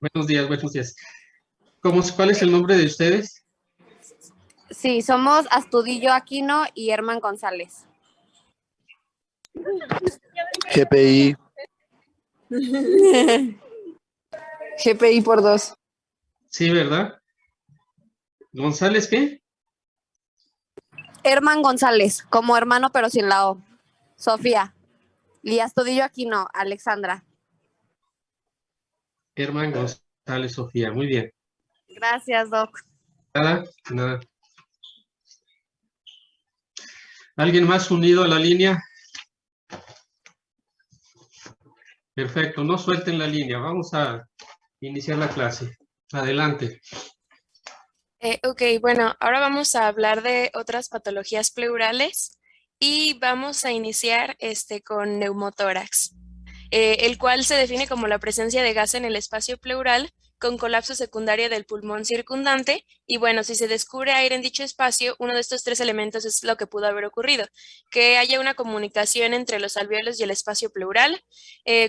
Buenos días, buenos días. ¿Cuál es el nombre de ustedes? Sí, somos Astudillo Aquino y Herman González. GPI. GPI por 2. Sí, ¿verdad? ¿González qué? Herman González, como hermano pero sin la O. Sofía. Y Astudillo Aquino, Alexandra. Herman González Sofía, muy bien. Gracias, Doc. Nada. ¿Alguien más unido a la línea? Perfecto, no suelten la línea. Vamos a iniciar la clase. Adelante. Ok, bueno, ahora vamos a hablar de otras patologías pleurales y vamos a iniciar con neumotórax, el cual se define como la presencia de gas en el espacio pleural con colapso secundario del pulmón circundante y bueno, si se descubre aire en dicho espacio, uno de estos tres elementos es lo que pudo haber ocurrido, que haya una comunicación entre los alvéolos y el espacio pleural,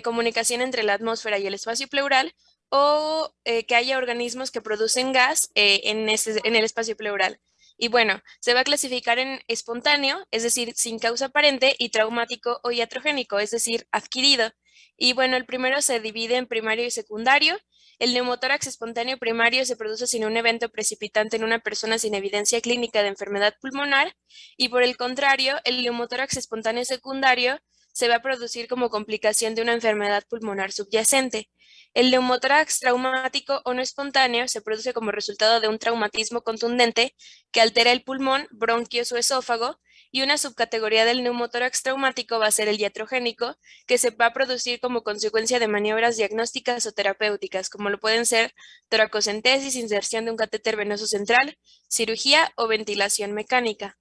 comunicación entre la atmósfera y el espacio pleural, o que haya organismos que producen gas en el espacio pleural. Y bueno, se va a clasificar en espontáneo, es decir, sin causa aparente, y traumático o iatrogénico, es decir, adquirido. Y bueno, el primero se divide en primario y secundario. El neumotórax espontáneo primario se produce sin un evento precipitante en una persona sin evidencia clínica de enfermedad pulmonar. Y por el contrario, el neumotórax espontáneo secundario se va a producir como complicación de una enfermedad pulmonar subyacente. El neumotórax traumático o no espontáneo se produce como resultado de un traumatismo contundente que altera el pulmón, bronquios o esófago, y una subcategoría del neumotórax traumático va a ser el iatrogénico, que se va a producir como consecuencia de maniobras diagnósticas o terapéuticas, como lo pueden ser toracocentesis, inserción de un catéter venoso central, cirugía o ventilación mecánica.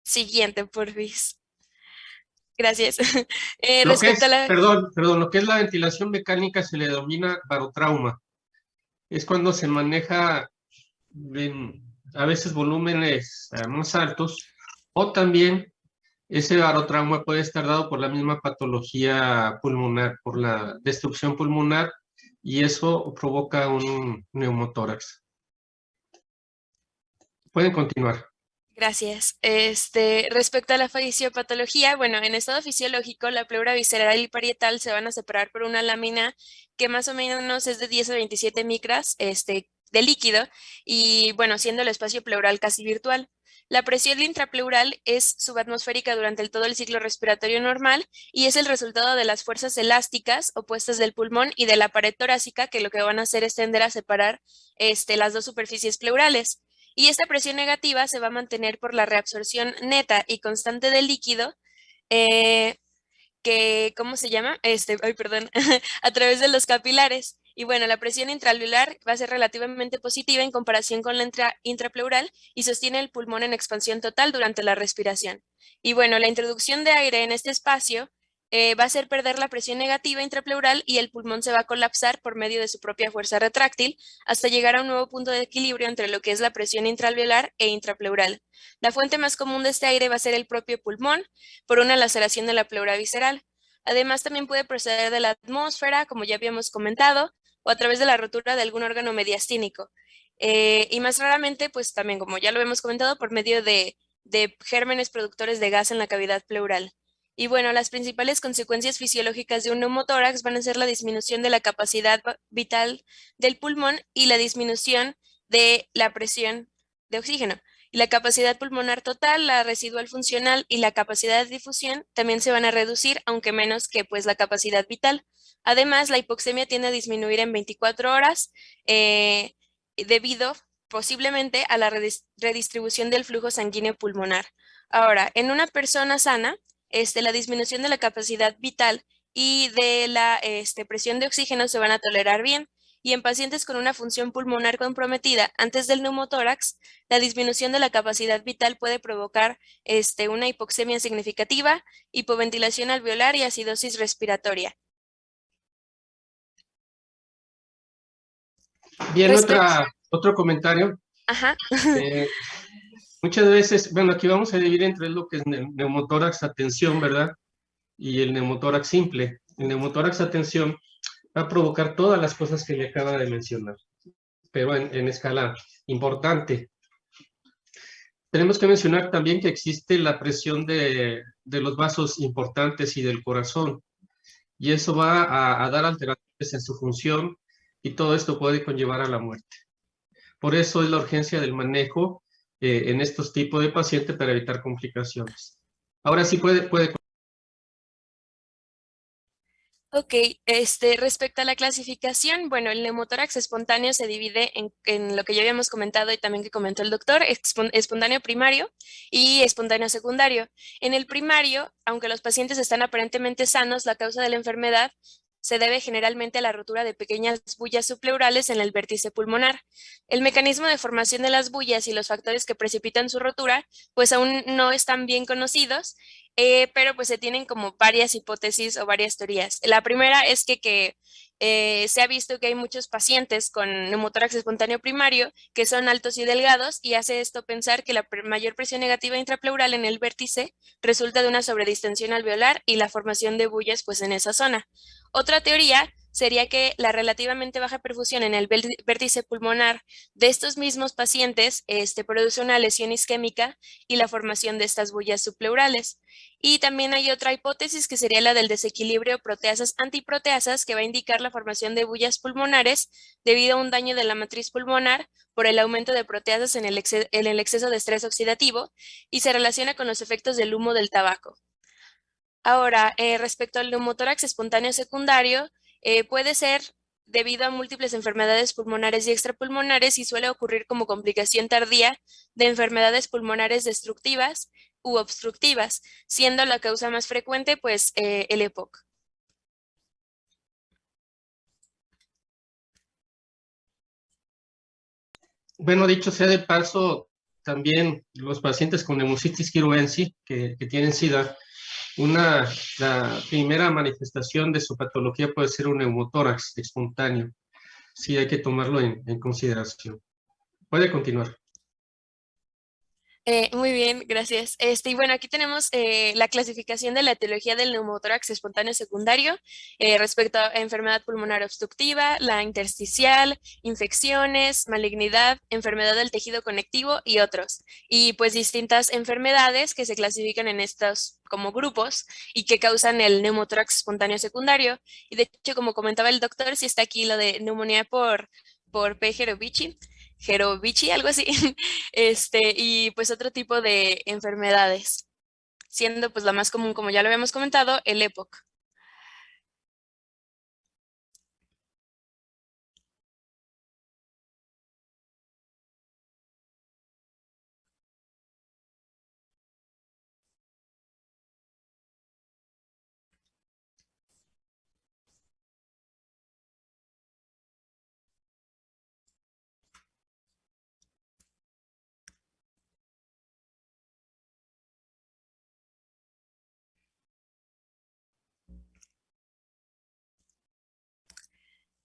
Siguiente, porfis. Gracias. Lo que es la ventilación mecánica se le denomina barotrauma. Es cuando se maneja a veces volúmenes más altos, o también ese barotrauma puede estar dado por la misma patología pulmonar, por la destrucción pulmonar, y eso provoca un neumotórax. Pueden continuar. Gracias. Respecto a la fisiopatología, bueno, en estado fisiológico, la pleura visceral y parietal se van a separar por una lámina que más o menos es de 10 a 27 micras, de líquido, y bueno, siendo el espacio pleural casi virtual. La presión intrapleural es subatmosférica durante todo el ciclo respiratorio normal y es el resultado de las fuerzas elásticas opuestas del pulmón y de la pared torácica, que lo que van a hacer es tender a separar las dos superficies pleurales. Y esta presión negativa se va a mantener por la reabsorción neta y constante del líquido, ¿cómo se llama? A través de los capilares. Y bueno, la presión intraalveolar va a ser relativamente positiva en comparación con la intrapleural y sostiene el pulmón en expansión total durante la respiración. Y bueno, la introducción de aire en este espacio va a hacer perder la presión negativa intrapleural y el pulmón se va a colapsar por medio de su propia fuerza retráctil hasta llegar a un nuevo punto de equilibrio entre lo que es la presión intraalveolar e intrapleural. La fuente más común de este aire va a ser el propio pulmón por una laceración de la pleura visceral. Además, también puede proceder de la atmósfera, como ya habíamos comentado, o a través de la rotura de algún órgano mediastínico. Y más raramente, pues también, como ya lo hemos comentado, por medio de gérmenes productores de gas en la cavidad pleural. Y bueno, las principales consecuencias fisiológicas de un neumotórax van a ser la disminución de la capacidad vital del pulmón y la disminución de la presión de oxígeno. Y la capacidad pulmonar total, la residual funcional y la capacidad de difusión también se van a reducir, aunque menos que pues la capacidad vital. Además, la hipoxemia tiende a disminuir en 24 horas debido posiblemente a la redistribución del flujo sanguíneo pulmonar. Ahora, en una persona sana, la disminución de la capacidad vital y de la presión de oxígeno se van a tolerar bien. Y en pacientes con una función pulmonar comprometida antes del neumotórax, la disminución de la capacidad vital puede provocar una hipoxemia significativa, hipoventilación alveolar y acidosis respiratoria. Bien, otro comentario. Ajá. Muchas veces, bueno, aquí vamos a dividir entre lo que es neumotórax a tensión, ¿verdad? Y el neumotórax simple. el neumotórax a tensión va a provocar todas las cosas que le acaba de mencionar, pero en escala importante. Tenemos que mencionar también que existe la presión de los vasos importantes y del corazón, y eso va a dar alteraciones en su función, y todo esto puede conllevar a la muerte. Por eso es la urgencia del manejo en estos tipos de pacientes para evitar complicaciones. Ahora sí puede. Ok, respecto a la clasificación, bueno, el neumotórax espontáneo se divide en lo que ya habíamos comentado y también que comentó el doctor, espontáneo primario y espontáneo secundario. En el primario, aunque los pacientes están aparentemente sanos, la causa de la enfermedad se debe generalmente a la rotura de pequeñas bullas subpleurales en el vértice pulmonar. El mecanismo de formación de las bullas y los factores que precipitan su rotura, pues aún no están bien conocidos, pero pues se tienen como varias hipótesis o varias teorías. La primera es que se ha visto que hay muchos pacientes con neumotórax espontáneo primario que son altos y delgados, y hace esto pensar que la mayor presión negativa intrapleural en el vértice resulta de una sobredistensión alveolar y la formación de bullas pues en esa zona. Otra teoría sería que la relativamente baja perfusión en el vértice pulmonar de estos mismos pacientes produce una lesión isquémica y la formación de estas bullas subpleurales. Y también hay otra hipótesis que sería la del desequilibrio proteasas-antiproteasas, que va a indicar la formación de bullas pulmonares debido a un daño de la matriz pulmonar por el aumento de proteasas en el exceso de estrés oxidativo, y se relaciona con los efectos del humo del tabaco. Ahora, respecto al neumotórax espontáneo secundario, puede ser debido a múltiples enfermedades pulmonares y extrapulmonares, y suele ocurrir como complicación tardía de enfermedades pulmonares destructivas u obstructivas, siendo la causa más frecuente pues el EPOC. Bueno, dicho sea de paso, también los pacientes con Pneumocystis jirovense que tienen SIDA, la primera manifestación de su patología puede ser un neumotórax espontáneo. Sí, hay que tomarlo en consideración. Puede continuar. Muy bien, gracias. Y bueno, aquí tenemos la clasificación de la etiología del neumotórax espontáneo secundario respecto a enfermedad pulmonar obstructiva, la intersticial, infecciones, malignidad, enfermedad del tejido conectivo y otros. Y pues distintas enfermedades que se clasifican en estos como grupos y que causan el neumotórax espontáneo secundario. Y de hecho, como comentaba el doctor, sí está aquí lo de neumonía por P. Jerovici, algo así, y pues otro tipo de enfermedades, siendo pues la más común, como ya lo habíamos comentado, el EPOC.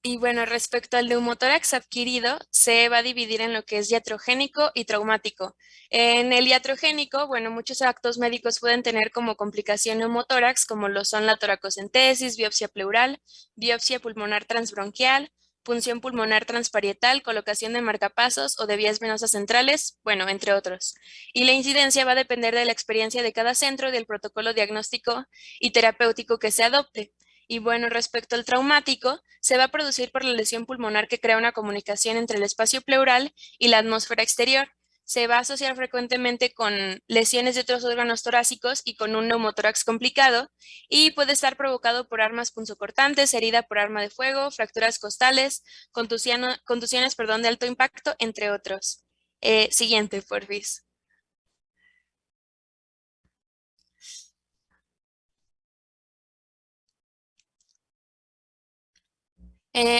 Y bueno, respecto al neumotórax adquirido, se va a dividir en lo que es iatrogénico y traumático. En el iatrogénico, bueno, muchos actos médicos pueden tener como complicación neumotórax, como lo son la toracocentesis, biopsia pleural, biopsia pulmonar transbronquial, punción pulmonar transparietal, colocación de marcapasos o de vías venosas centrales, bueno, entre otros. Y la incidencia va a depender de la experiencia de cada centro y del protocolo diagnóstico y terapéutico que se adopte. Y bueno, respecto al traumático, se va a producir por la lesión pulmonar que crea una comunicación entre el espacio pleural y la atmósfera exterior. Se va a asociar frecuentemente con lesiones de otros órganos torácicos y con un neumotórax complicado, y puede estar provocado por armas punzocortantes, herida por arma de fuego, fracturas costales, contusiones, de alto impacto, entre otros. Siguiente, porfis.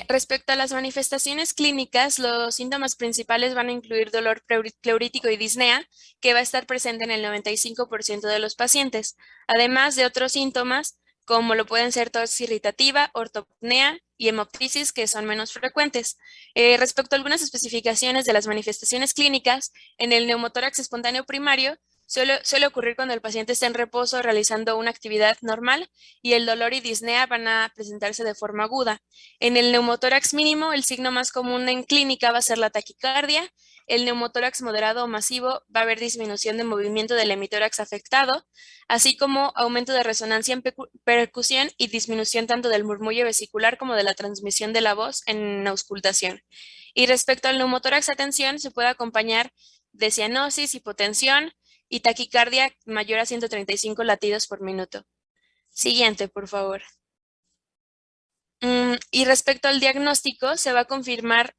Respecto a las manifestaciones clínicas, los síntomas principales van a incluir dolor pleurítico y disnea, que va a estar presente en el 95% de los pacientes, además de otros síntomas como lo pueden ser tos irritativa, ortopnea y hemoptisis, que son menos frecuentes. Respecto a algunas especificaciones de las manifestaciones clínicas, en el neumotórax espontáneo primario Suele ocurrir cuando el paciente está en reposo realizando una actividad normal y el dolor y disnea van a presentarse de forma aguda. En el neumotórax mínimo, el signo más común en clínica va a ser la taquicardia. El neumotórax moderado o masivo va a haber disminución de movimiento del hemitórax afectado, así como aumento de resonancia en percusión y disminución tanto del murmullo vesicular como de la transmisión de la voz en auscultación. Y respecto al neumotórax a tensión, se puede acompañar de cianosis, hipotensión y taquicardia mayor a 135 latidos por minuto. Siguiente, por favor. Y respecto al diagnóstico, se va a confirmar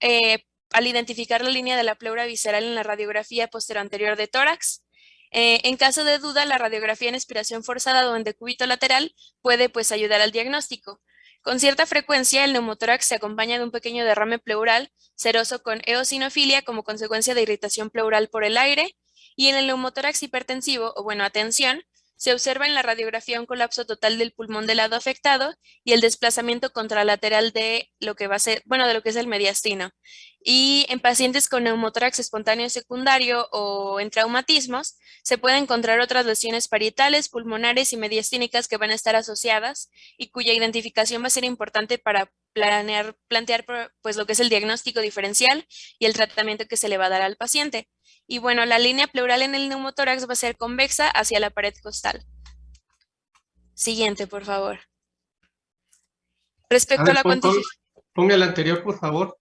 al identificar la línea de la pleura visceral en la radiografía posteroanterior de tórax. En caso de duda, la radiografía en expiración forzada o en decúbito lateral puede pues ayudar al diagnóstico. Con cierta frecuencia, el neumotórax se acompaña de un pequeño derrame pleural seroso con eosinofilia como consecuencia de irritación pleural por el aire, y en el neumotórax hipertensivo, o bueno, atención, se observa en la radiografía un colapso total del pulmón del lado afectado y el desplazamiento contralateral de lo que va a ser, bueno, de lo que es el mediastino. Y en pacientes con neumotórax espontáneo secundario o en traumatismos, se pueden encontrar otras lesiones parietales, pulmonares y mediastínicas que van a estar asociadas y cuya identificación va a ser importante para plantear pues lo que es el diagnóstico diferencial y el tratamiento que se le va a dar al paciente. Y bueno, la línea pleural en el neumotórax va a ser convexa hacia la pared costal. Siguiente, por favor. Respecto a la cuantificación. Ponga el anterior, por favor.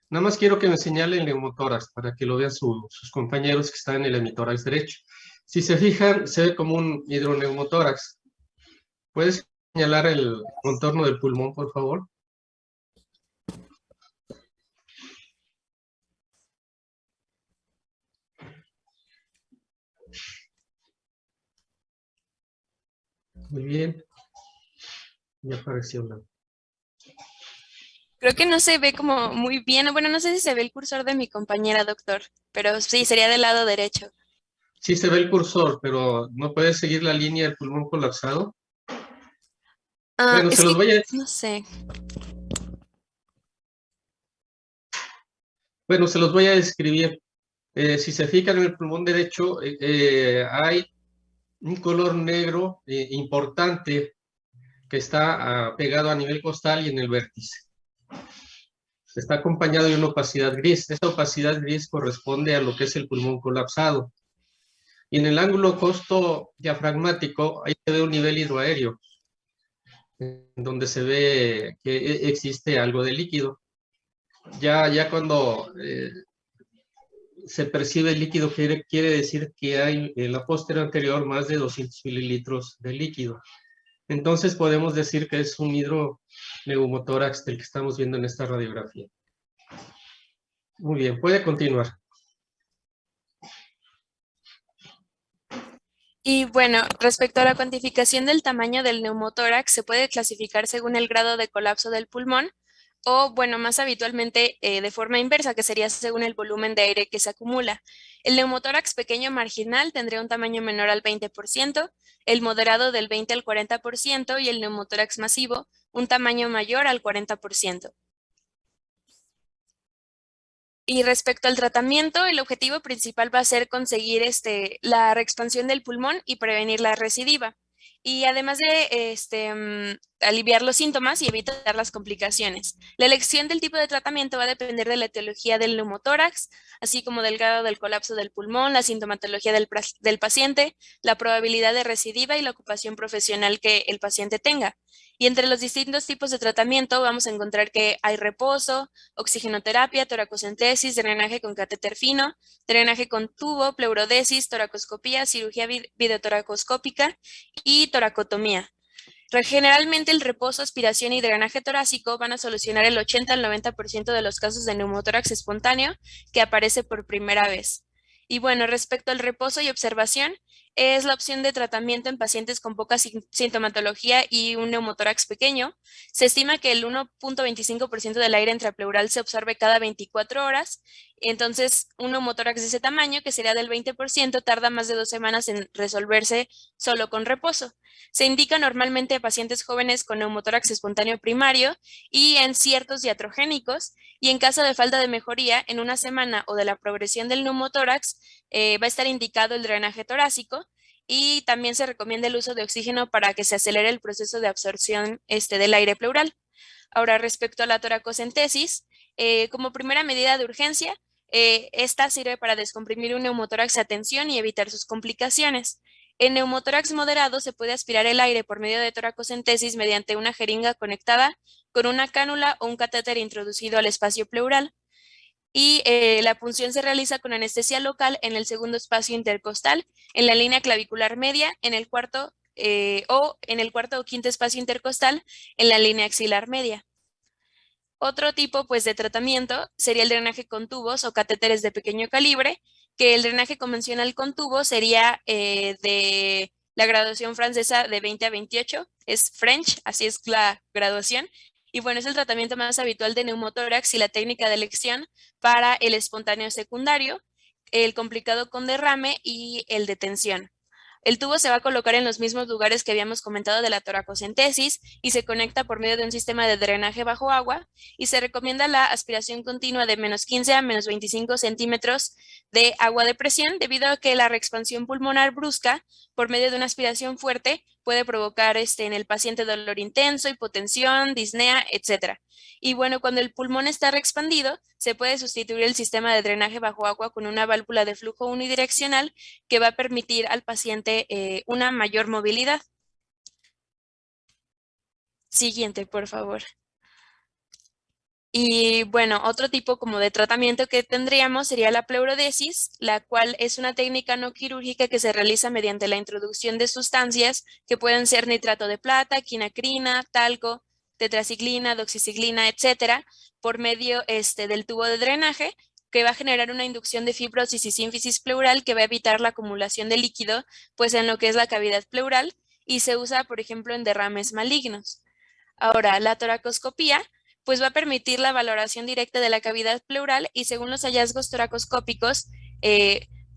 Nada más quiero que me señale el neumotórax para que lo vean sus compañeros que están en el hemitórax derecho. Si se fijan, se ve como un hidroneumotórax. ¿Puedes señalar el contorno del pulmón, por favor? Muy bien. Ya apareció una. Creo que no se ve como muy bien. Bueno, no sé si se ve el cursor de mi compañera, doctor, pero sí, sería del lado derecho. Sí se ve el cursor, pero ¿no puedes seguir la línea del pulmón colapsado? Bueno, se los voy a... No sé. Bueno, se los voy a describir. Si se fijan en el pulmón derecho, hay un color negro importante que está pegado a nivel costal y en el vértice. Está acompañado de una opacidad gris. Esta opacidad gris corresponde a lo que es el pulmón colapsado. Y en el ángulo costo-diafragmático, ahí se ve un nivel hidroaéreo, en donde se ve que existe algo de líquido. Ya cuando se percibe el líquido, quiere decir que hay en la posterior anterior más de 200 mililitros de líquido. Entonces podemos decir que es un hidroneumotórax del que estamos viendo en esta radiografía. Muy bien, puede continuar. Y bueno, respecto a la cuantificación del tamaño del neumotórax, se puede clasificar según el grado de colapso del pulmón o, bueno, más habitualmente de forma inversa, que sería según el volumen de aire que se acumula. El neumotórax pequeño marginal tendría un tamaño menor al 20%, el moderado del 20 al 40% y el neumotórax masivo un tamaño mayor al 40%. Y respecto al tratamiento, el objetivo principal va a ser conseguir la reexpansión del pulmón y prevenir la recidiva. Y además de aliviar los síntomas y evitar las complicaciones. La elección del tipo de tratamiento va a depender de la etiología del neumotórax, así como del grado del colapso del pulmón, la sintomatología del paciente, la probabilidad de recidiva y la ocupación profesional que el paciente tenga. Y entre los distintos tipos de tratamiento vamos a encontrar que hay reposo, oxigenoterapia, toracocentesis, drenaje con catéter fino, drenaje con tubo, pleurodesis, toracoscopía, cirugía videotoracoscópica y toracotomía. Generalmente el reposo, aspiración y drenaje torácico van a solucionar el 80 al 90% de los casos de neumotórax espontáneo que aparece por primera vez. Y bueno, respecto al reposo y observación, es la opción de tratamiento en pacientes con poca sintomatología y un neumotórax pequeño. Se estima que el 1.25% del aire intrapleural se absorbe cada 24 horas Entonces, un neumotórax de ese tamaño, que sería del 20%, tarda más de 2 semanas en resolverse solo con reposo. Se indica normalmente a pacientes jóvenes con neumotórax espontáneo primario y en ciertos iatrogénicos, y en caso de falta de mejoría, en una semana o de la progresión del neumotórax, va a estar indicado el drenaje torácico, y también se recomienda el uso de oxígeno para que se acelere el proceso de absorción del aire pleural. Ahora, respecto a la toracocentesis, como primera medida de urgencia, esta sirve para descomprimir un neumotórax a tensión y evitar sus complicaciones. En neumotórax moderado se puede aspirar el aire por medio de toracocentesis mediante una jeringa conectada con una cánula o un catéter introducido al espacio pleural. Y la punción se realiza con anestesia local en el segundo espacio intercostal, en la línea clavicular media, en el cuarto o quinto espacio intercostal, en la línea axilar media. Otro tipo pues de tratamiento sería el drenaje con tubos o catéteres de pequeño calibre, que el drenaje convencional con tubo sería de la graduación francesa de 20 a 28, es French, así es la graduación, y bueno, es el tratamiento más habitual de neumotórax y la técnica de elección para el espontáneo secundario, el complicado con derrame y el de tensión. El tubo se va a colocar en los mismos lugares que habíamos comentado de la toracocentesis y se conecta por medio de un sistema de drenaje bajo agua, y se recomienda la aspiración continua de menos 15 a menos 25 centímetros de agua de presión, debido a que la reexpansión pulmonar brusca por medio de una aspiración fuerte puede provocar en el paciente dolor intenso, hipotensión, disnea, etc. Y bueno, cuando el pulmón está reexpandido, se puede sustituir el sistema de drenaje bajo agua con una válvula de flujo unidireccional que va a permitir al paciente una mayor movilidad. Siguiente, por favor. Y bueno, otro tipo como de tratamiento que tendríamos sería la pleurodesis, la cual es una técnica no quirúrgica que se realiza mediante la introducción de sustancias que pueden ser nitrato de plata, quinacrina, talco, tetraciclina, doxiciclina, etcétera, por medio del tubo de drenaje, que va a generar una inducción de fibrosis y sínfisis pleural que va a evitar la acumulación de líquido pues en lo que es la cavidad pleural, y se usa, por ejemplo, en derrames malignos. Ahora, la toracoscopía pues va a permitir la valoración directa de la cavidad pleural, y según los hallazgos toracoscópicos,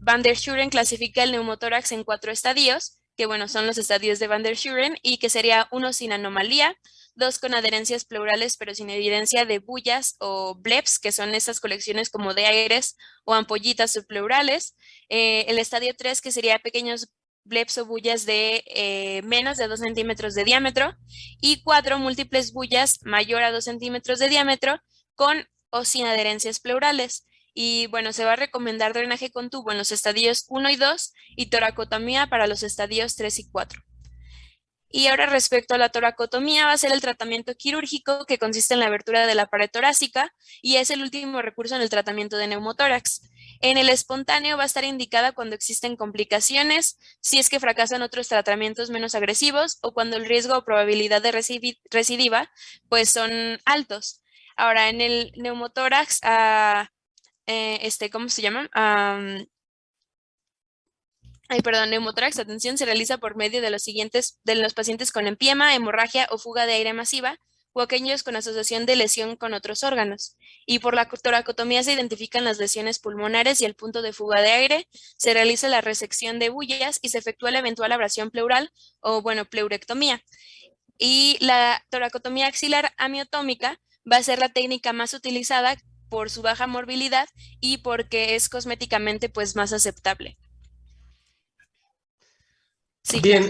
Van der Schuren clasifica el neumotórax en 4 estadios, que bueno, son los estadios de Van der Schuren, y que sería 1 sin anomalía, 2 con adherencias pleurales pero sin evidencia de bullas o bleps, que son esas colecciones como de aires o ampollitas subpleurales, el estadio 3, que sería pequeños bleps o bullas de menos de 2 centímetros de diámetro, y 4 múltiples bullas mayor a 2 centímetros de diámetro con o sin adherencias pleurales. Y bueno, se va a recomendar drenaje con tubo en los estadios 1 y 2 y toracotomía para los estadios 3 y 4. Y ahora, respecto a la toracotomía, va a ser el tratamiento quirúrgico que consiste en la abertura de la pared torácica y es el último recurso en el tratamiento de neumotórax. En el espontáneo va a estar indicada cuando existen complicaciones, si es que fracasan otros tratamientos menos agresivos o cuando el riesgo o probabilidad de recidiva pues son altos. Ahora, en el neumotórax, ¿cómo se llama? Neumotórax, atención, se realiza por medio de los pacientes con empiema, hemorragia o fuga de aire masiva, o aquellos con asociación de lesión con otros órganos. Y por la toracotomía se identifican las lesiones pulmonares y el punto de fuga de aire, se realiza la resección de bullas y se efectúa la eventual abrasión pleural o, pleurectomía. Y la toracotomía axilar amiotómica va a ser la técnica más utilizada por su baja morbilidad y porque es cosméticamente pues más aceptable. Sí. Bien,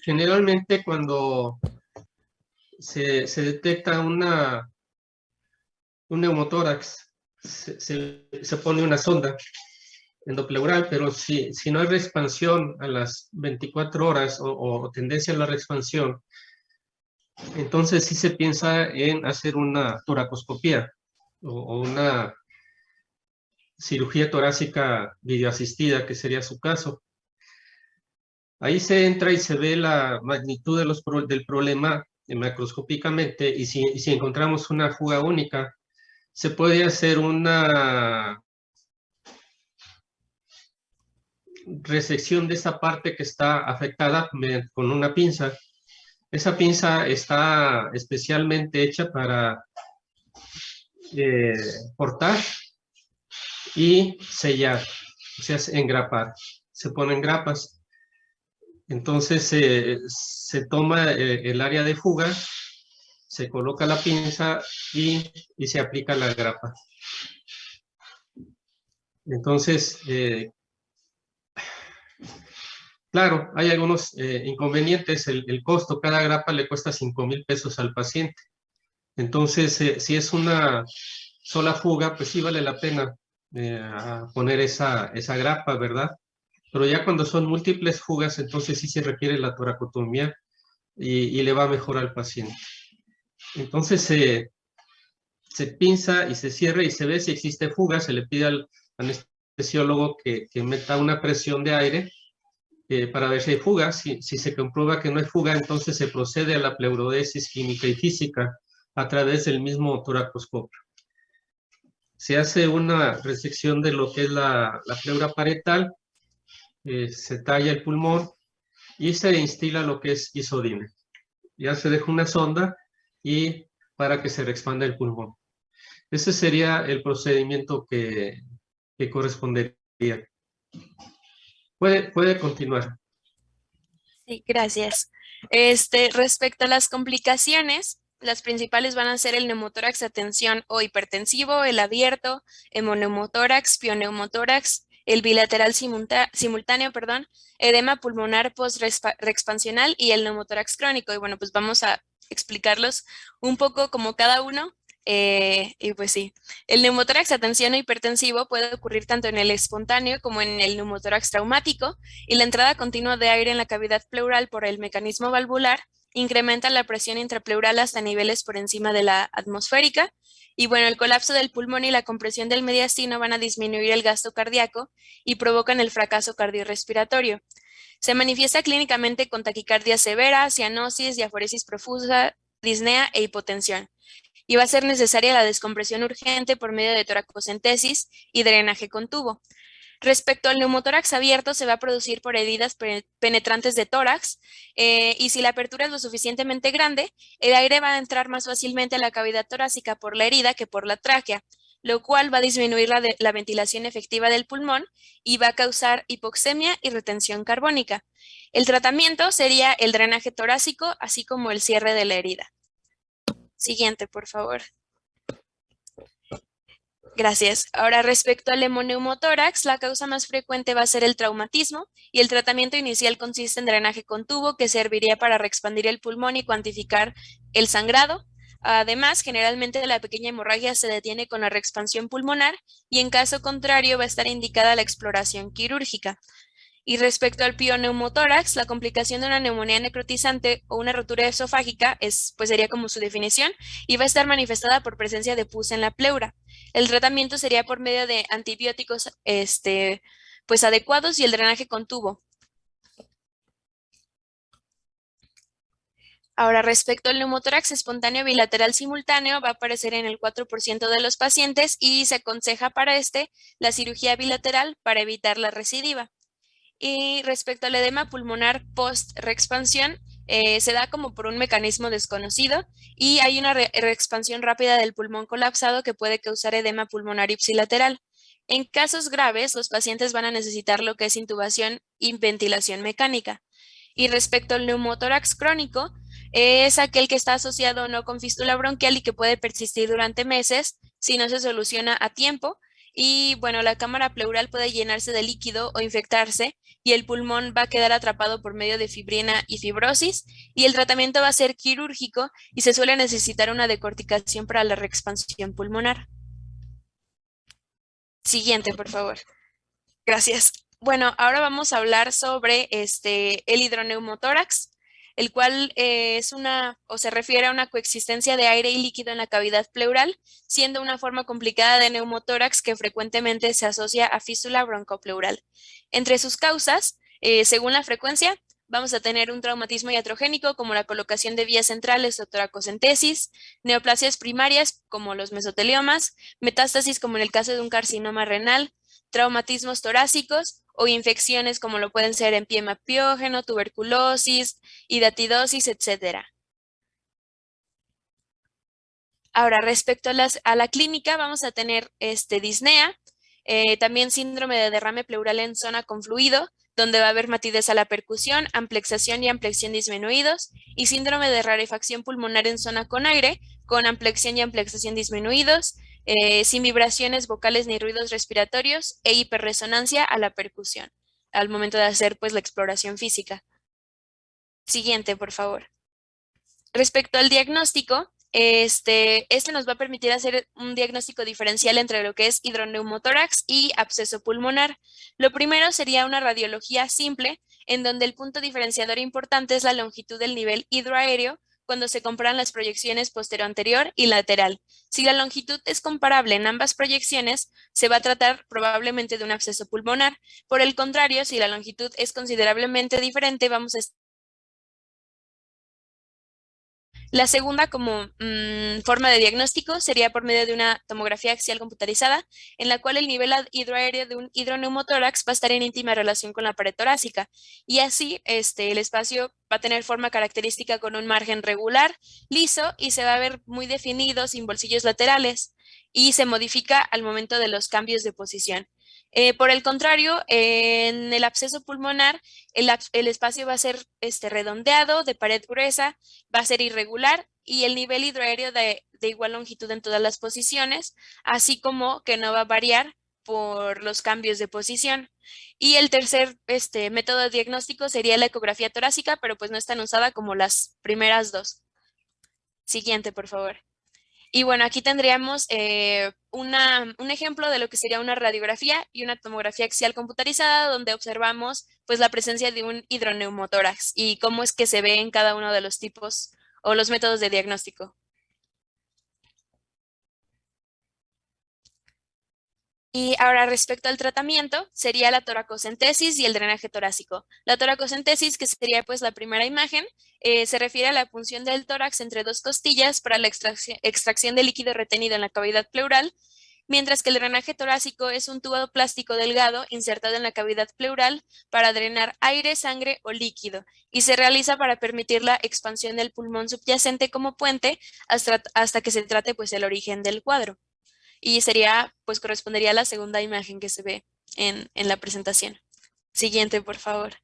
generalmente cuando se detecta un neumotórax, se pone una sonda endopleural, pero si no hay reexpansión a las 24 horas o tendencia a la reexpansión, entonces sí se piensa en hacer una toracoscopía o una cirugía torácica videoasistida, que sería su caso. Ahí se entra y se ve la magnitud del problema macroscópicamente, y si encontramos una fuga única, se puede hacer una resección de esa parte que está afectada con una pinza. Esa pinza está especialmente hecha para cortar y sellar, o sea, engrapar. Se ponen grapas. Entonces se toma el área de fuga, se coloca la pinza y se aplica la grapa. Entonces, claro, hay algunos inconvenientes. El costo, cada grapa le cuesta 5,000 pesos al paciente. Entonces, si es una sola fuga, pues sí vale la pena poner esa grapa, ¿verdad? Pero ya cuando son múltiples fugas, entonces sí se requiere la toracotomía y le va mejor al paciente. Entonces se pinza y se cierra y se ve si existe fuga, se le pide al anestesiólogo que meta una presión de aire para ver si hay fuga. Si se comprueba que no hay fuga, entonces se procede a la pleurodesis química y física a través del mismo toracoscopio. Se hace una resección de lo que es la pleura parietal, se talla el pulmón y se instila lo que es isodine. Ya se deja una sonda y para que se reexpanda el pulmón. Ese sería el procedimiento que correspondería. Puede continuar. Sí, gracias. Respecto a las complicaciones, las principales van a ser el neumotórax de tensión o hipertensivo, el abierto, hemoneumotórax, pioneumotórax, el bilateral simultáneo, edema pulmonar post-reexpansional y el neumotórax crónico. Y bueno, pues vamos a explicarlos un poco como cada uno. Y pues sí, el neumotórax de tensión o hipertensivo puede ocurrir tanto en el espontáneo como en el neumotórax traumático, y la entrada continua de aire en la cavidad pleural por el mecanismo valvular incrementa la presión intrapleural hasta niveles por encima de la atmosférica. Y bueno, el colapso del pulmón y la compresión del mediastino van a disminuir el gasto cardíaco y provocan el fracaso cardiorrespiratorio. Se manifiesta clínicamente con taquicardia severa, cianosis, diaforesis profusa, disnea e hipotensión. Y va a ser necesaria la descompresión urgente por medio de toracocentesis y drenaje con tubo. Respecto al neumotórax abierto, se va a producir por heridas penetrantes de tórax, y si la apertura es lo suficientemente grande, el aire va a entrar más fácilmente a la cavidad torácica por la herida que por la tráquea, lo cual va a disminuir la ventilación efectiva del pulmón y va a causar hipoxemia y retención carbónica. El tratamiento sería el drenaje torácico, así como el cierre de la herida. Siguiente, por favor. Gracias. Ahora, respecto al hemoneumotórax, la causa más frecuente va a ser el traumatismo y el tratamiento inicial consiste en drenaje con tubo que serviría para reexpandir el pulmón y cuantificar el sangrado. Además, generalmente la pequeña hemorragia se detiene con la reexpansión pulmonar y en caso contrario va a estar indicada la exploración quirúrgica. Y respecto al pioneumotórax, la complicación de una neumonía necrotizante o una rotura esofágica pues sería como su definición, y va a estar manifestada por presencia de pus en la pleura. El tratamiento sería por medio de antibióticos pues adecuados y el drenaje con tubo. Ahora, respecto al neumotórax espontáneo bilateral simultáneo, va a aparecer en el 4% de los pacientes y se aconseja para la cirugía bilateral para evitar la recidiva. Y respecto al edema pulmonar post-reexpansión, se da como por un mecanismo desconocido y hay una reexpansión rápida del pulmón colapsado que puede causar edema pulmonar ipsilateral. En casos graves, los pacientes van a necesitar lo que es intubación y ventilación mecánica. Y respecto al neumotórax crónico, es aquel que está asociado no con fístula bronquial y que puede persistir durante meses si no se soluciona a tiempo. Y bueno, la cámara pleural puede llenarse de líquido o infectarse y el pulmón va a quedar atrapado por medio de fibrina y fibrosis, y el tratamiento va a ser quirúrgico y se suele necesitar una decorticación para la reexpansión pulmonar. Siguiente, por favor. Gracias. Bueno, ahora vamos a hablar sobre el hidroneumotórax, el cual se refiere a una coexistencia de aire y líquido en la cavidad pleural, siendo una forma complicada de neumotórax que frecuentemente se asocia a fístula broncopleural. Entre sus causas, según la frecuencia, vamos a tener un traumatismo iatrogénico como la colocación de vías centrales o toracocentesis, neoplasias primarias como los mesoteliomas, metástasis como en el caso de un carcinoma renal, traumatismos torácicos o infecciones como lo pueden ser empiema piógeno, tuberculosis, hidatidosis, etc. Ahora, respecto a la clínica, vamos a tener disnea, También síndrome de derrame pleural en zona con fluido, donde va a haber matidez a la percusión, amplexación y ampliación disminuidos, y síndrome de rarefacción pulmonar en zona con aire, con ampliación y amplexación disminuidos, sin vibraciones vocales ni ruidos respiratorios, e hiperresonancia a la percusión, al momento de hacer pues la exploración física. Siguiente, por favor. Respecto al diagnóstico, este nos va a permitir hacer un diagnóstico diferencial entre lo que es hidroneumotórax y absceso pulmonar. Lo primero sería una radiología simple, en donde el punto diferenciador importante es la longitud del nivel hidroaéreo cuando se comparan las proyecciones posterior-anterior y lateral. Si la longitud es comparable en ambas proyecciones, se va a tratar probablemente de un absceso pulmonar. Por el contrario, si la longitud es considerablemente diferente, vamos a La segunda como forma de diagnóstico sería por medio de una tomografía axial computarizada, en la cual el nivel hidroaéreo de un hidroneumotórax va a estar en íntima relación con la pared torácica. Y así el espacio va a tener forma característica con un margen regular, liso, y se va a ver muy definido, sin bolsillos laterales, y se modifica al momento de los cambios de posición. Por el contrario, en el absceso pulmonar, el espacio va a ser redondeado, de pared gruesa, va a ser irregular y el nivel hidroaéreo de igual longitud en todas las posiciones, así como que no va a variar por los cambios de posición. Y el tercer método de diagnóstico sería la ecografía torácica, pero pues no es tan usada como las primeras dos. Siguiente, por favor. Y bueno, aquí tendríamos un ejemplo de lo que sería una radiografía y una tomografía axial computarizada, donde observamos pues la presencia de un hidroneumotórax y cómo es que se ve en cada uno de los tipos o los métodos de diagnóstico. Y ahora respecto al tratamiento, sería la toracocentesis y el drenaje torácico. La toracocentesis, que sería pues la primera imagen, se refiere a la punción del tórax entre dos costillas para la extracción de líquido retenido en la cavidad pleural, mientras que el drenaje torácico es un tubo plástico delgado insertado en la cavidad pleural para drenar aire, sangre o líquido, y se realiza para permitir la expansión del pulmón subyacente como puente hasta que se trate pues el origen del cuadro. Y sería, pues correspondería a la segunda imagen que se ve en la presentación. Siguiente, por favor.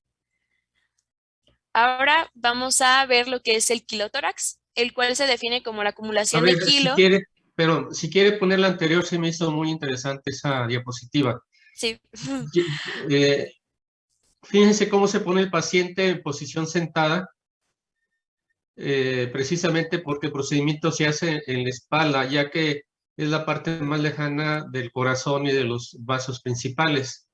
Ahora vamos a ver lo que es el quilotórax, el cual se define como la A acumulación ver, de kilo. si quiere poner la anterior, se me hizo muy interesante esa diapositiva. Sí. Fíjense cómo se pone el paciente en posición sentada, precisamente porque el procedimiento se hace en la espalda, ya que es la parte más lejana del corazón y de los vasos principales.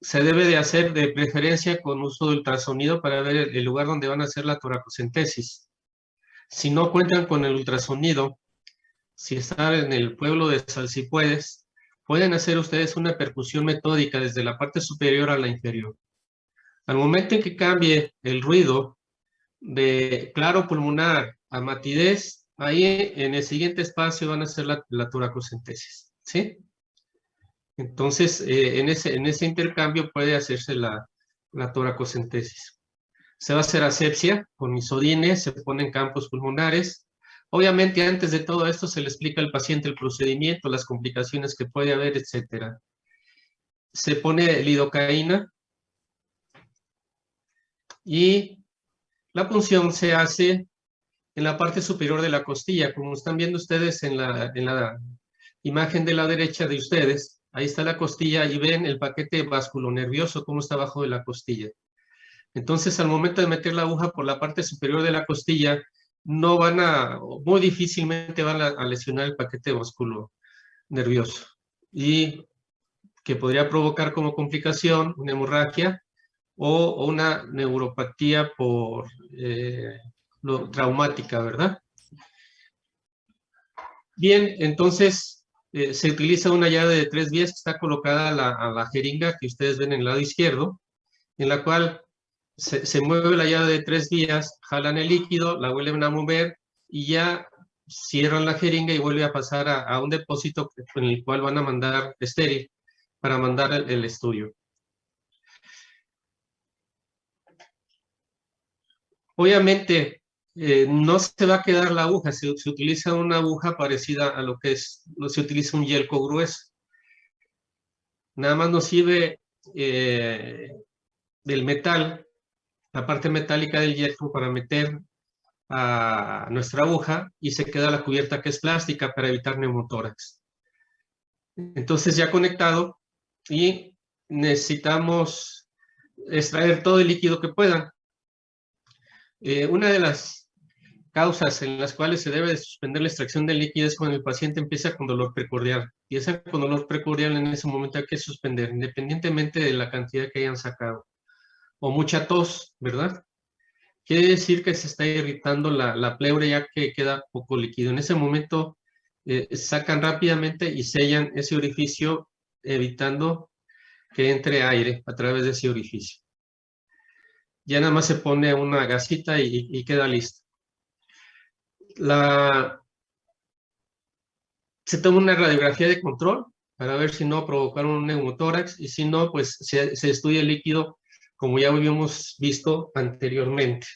Se debe de hacer de preferencia con uso de ultrasonido para ver el lugar donde van a hacer la toracocentesis. Si no cuentan con el ultrasonido, si están en el pueblo de Salsipuedes, pueden hacer ustedes una percusión metódica desde la parte superior a la inferior. Al momento en que cambie el ruido de claro pulmonar a matidez, ahí en el siguiente espacio van a hacer la toracocentesis, ¿sí? Entonces, en ese intercambio puede hacerse la toracocentesis. Se va a hacer asepsia con isodines, se ponen campos pulmonares. Obviamente, antes de todo esto, se le explica al paciente el procedimiento, las complicaciones que puede haber, etc. Se pone lidocaína y la punción se hace en la parte superior de la costilla, como están viendo ustedes en la imagen de la derecha de ustedes. Ahí está la costilla y ven el paquete vasculonervioso, cómo está abajo de la costilla. Entonces, al momento de meter la aguja por la parte superior de la costilla, muy difícilmente van a lesionar el paquete vasculonervioso. Y que podría provocar como complicación una hemorragia o una neuropatía traumática, ¿verdad? Bien, entonces se utiliza una llave de 3 vías que está colocada a la jeringa que ustedes ven en el lado izquierdo, en la cual se mueve la llave de 3 vías, jalan el líquido, la vuelven a mover y ya cierran la jeringa y vuelve a pasar a un depósito en el cual van a mandar estéril para mandar el estudio. Obviamente, no se va a quedar la aguja, se utiliza una aguja parecida a lo que se utiliza un yelco grueso. Nada más nos sirve del metal, la parte metálica del hierro para meter a nuestra aguja y se queda la cubierta que es plástica para evitar neumotórax. Entonces ya conectado y necesitamos extraer todo el líquido que puedan. Una de las causas en las cuales se debe de suspender la extracción del líquido es cuando el paciente empieza con dolor precordial. Y ese con dolor precordial en ese momento hay que suspender, independientemente de la cantidad que hayan sacado. O mucha tos, ¿verdad? Quiere decir que se está irritando la pleura ya que queda poco líquido. En ese momento sacan rápidamente y sellan ese orificio, evitando que entre aire a través de ese orificio. Ya nada más se pone una gasita y queda listo. Se toma una radiografía de control para ver si no provocaron un neumotórax y si no, pues se estudia el líquido como ya habíamos visto anteriormente.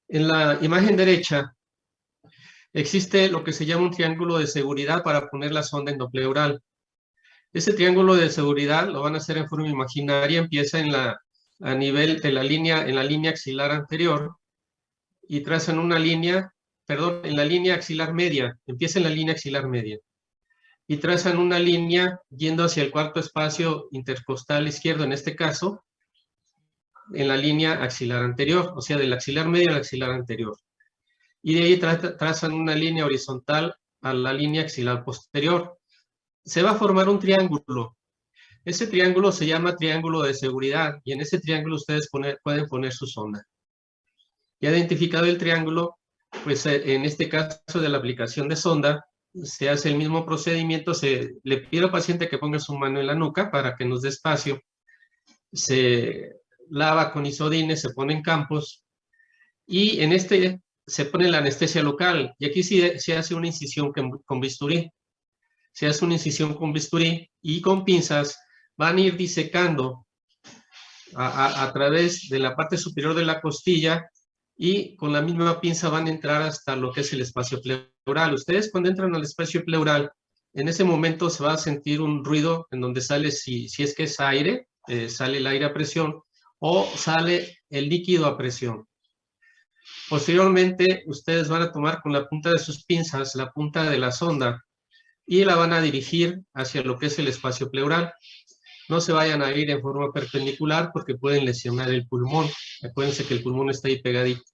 En la imagen derecha existe lo que se llama un triángulo de seguridad para poner la sonda endopleural. Ese triángulo de seguridad lo van a hacer en forma imaginaria, empieza a nivel de la línea, en la línea axilar anterior y trazan una línea, perdón, en la línea axilar media, empieza en la línea axilar media y trazan una línea yendo hacia el cuarto espacio intercostal izquierdo, en este caso, en la línea axilar anterior, o sea, del axilar medio al axilar anterior. Y de ahí trazan una línea horizontal a la línea axilar posterior. Se va a formar un triángulo. Ese triángulo se llama triángulo de seguridad y en ese triángulo ustedes pueden poner su sonda. Ya identificado el triángulo, pues en este caso de la aplicación de sonda, se hace el mismo procedimiento, le pido al paciente que ponga su mano en la nuca para que nos dé espacio, se lava con isodine, se pone en campos y en este se pone la anestesia local y aquí se hace una incisión con bisturí. Se hace una incisión con bisturí y con pinzas van a ir disecando a través de la parte superior de la costilla y con la misma pinza van a entrar hasta lo que es el espacio pleural. Ustedes cuando entran al espacio pleural, en ese momento se va a sentir un ruido en donde sale, si es que es aire, sale el aire a presión o sale el líquido a presión. Posteriormente, ustedes van a tomar con la punta de sus pinzas la punta de la sonda y la van a dirigir hacia lo que es el espacio pleural. No se vayan a ir en forma perpendicular porque pueden lesionar el pulmón. Acuérdense que el pulmón está ahí pegadito.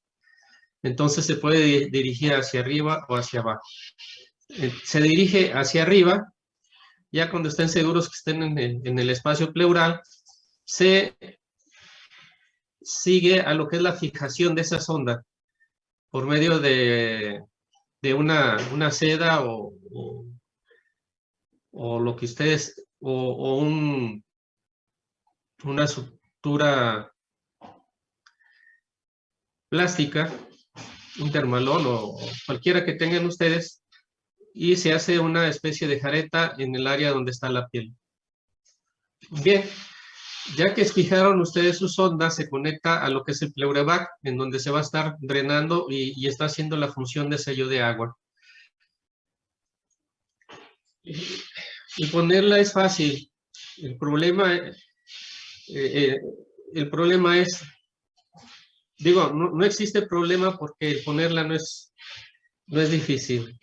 Entonces se puede dirigir hacia arriba o hacia abajo. Se dirige hacia arriba, ya cuando estén seguros que estén en el espacio pleural, se sigue a lo que es la fijación de esa sonda por medio de una seda o lo que ustedes, o una sutura plástica, un termalón o cualquiera que tengan ustedes, y se hace una especie de jareta en el área donde está la piel. Bien, ya que fijaron ustedes su sonda, se conecta a lo que es el pleurevac, en donde se va a estar drenando y está haciendo la función de sello de agua. Y ponerla es fácil. El problema es, digo, no existe problema porque el ponerla no es difícil.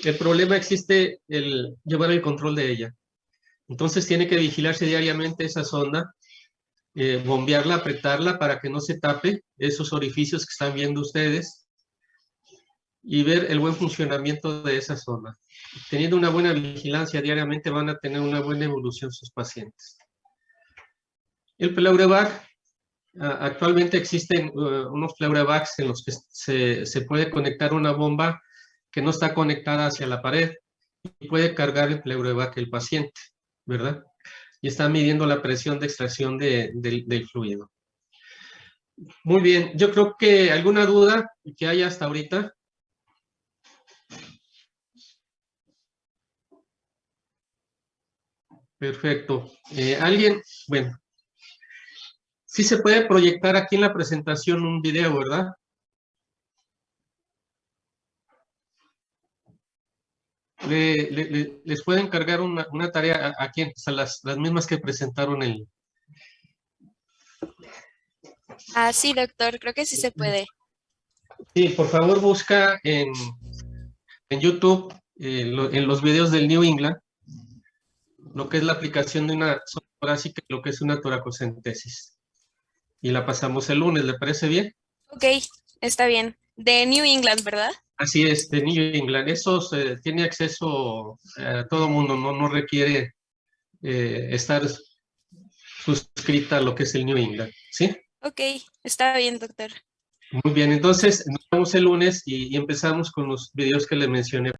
El problema existe el llevar el control de ella. Entonces tiene que vigilarse diariamente esa sonda, bombearla, apretarla para que no se tape esos orificios que están viendo ustedes y ver el buen funcionamiento de esa sonda. Teniendo una buena vigilancia diariamente van a tener una buena evolución sus pacientes. El pleurevac, actualmente existen unos pleurevacs en los que se puede conectar una bomba que no está conectada hacia la pared y puede cargar el pleurevac el paciente, ¿verdad? Y está midiendo la presión de extracción del fluido. Muy bien, yo creo que alguna duda que haya hasta ahorita. Perfecto. ¿Alguien? Bueno. Sí se puede proyectar aquí en la presentación un video, ¿verdad? les puedo encargar una tarea a quienes, a las mismas que presentaron el... Ah, sí, doctor, creo que sí se puede. Sí, por favor busca en YouTube, en los videos del New England, lo que es la aplicación de una sonda torácica y lo que es una toracocentesis. Y la pasamos el lunes, ¿le parece bien? Ok, está bien. De New England, ¿verdad? Así es, de New England. Eso tiene acceso a todo mundo, no requiere estar suscrita a lo que es el New England, ¿sí? Ok, está bien, doctor. Muy bien, entonces nos vemos el lunes y empezamos con los videos que le mencioné.